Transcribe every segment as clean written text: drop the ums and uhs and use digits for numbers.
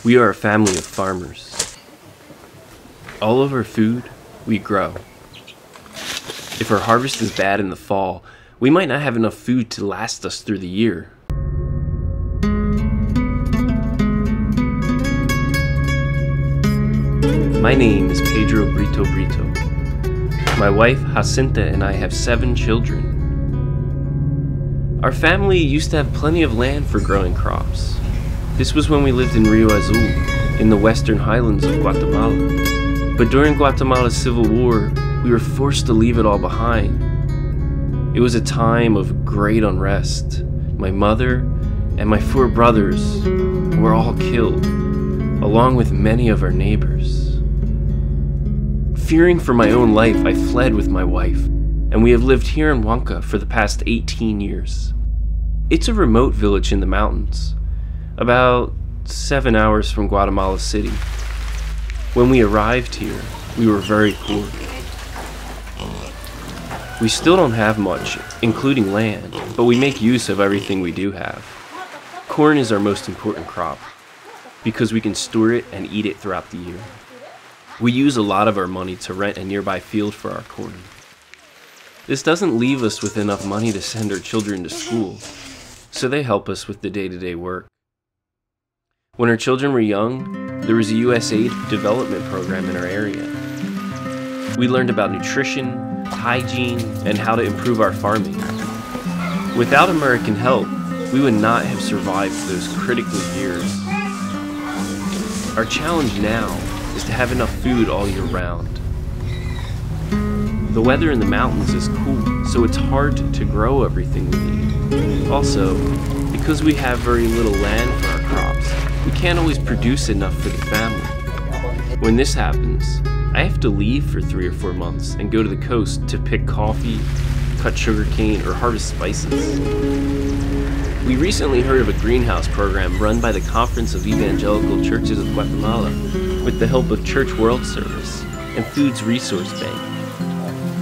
We are a family of farmers. All of our food, we grow. If our harvest is bad in the fall, we might not have enough food to last us through the year. My name is Pedro Brito Brito. My wife, Jacinta, and I have 7 children. Our family used to have plenty of land for growing crops. This was when we lived in Rio Azul, in the western highlands of Guatemala. But during Guatemala's civil war, we were forced to leave it all behind. It was a time of great unrest. My mother and my 4 brothers were all killed, along with many of our neighbors. Fearing for my own life, I fled with my wife, and we have lived here in Huanca for the past 18 years. It's a remote village in the mountains, about 7 hours from Guatemala City. When we arrived here, we were very poor. We still don't have much, including land, but we make use of everything we do have. Corn is our most important crop, because we can store it and eat it throughout the year. We use a lot of our money to rent a nearby field for our corn. This doesn't leave us with enough money to send our children to school, so they help us with the day-to-day work. When our children were young, there was a USAID development program in our area. We learned about nutrition, hygiene, and how to improve our farming. Without American help, we would not have survived those critical years. Our challenge now is to have enough food all year round. The weather in the mountains is cool, so it's hard to grow everything we need. Also, because we have very little land for our crops, we can't always produce enough for the family. When this happens, I have to leave for 3 or 4 months and go to the coast to pick coffee, cut sugarcane, or harvest spices. We recently heard of a greenhouse program run by the Conference of Evangelical Churches of Guatemala with the help of Church World Service and Foods Resource Bank.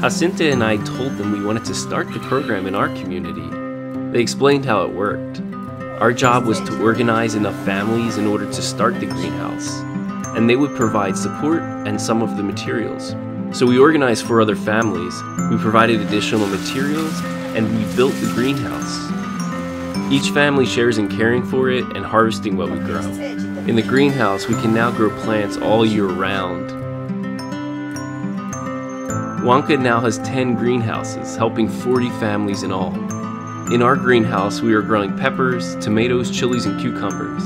Jacinta and I told them we wanted to start the program in our community. They explained how it worked. Our job was to organize enough families in order to start the greenhouse, and they would provide support and some of the materials. So we organized 4 other families, we provided additional materials, and we built the greenhouse. Each family shares in caring for it and harvesting what we grow. In the greenhouse, we can now grow plants all year round. Huanca now has 10 greenhouses, helping 40 families in all. In our greenhouse, we are growing peppers, tomatoes, chilies, and cucumbers.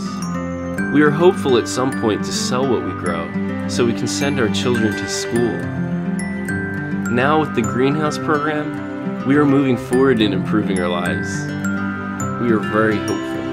We are hopeful at some point to sell what we grow, so we can send our children to school. Now with the greenhouse program, we are moving forward in improving our lives. We are very hopeful.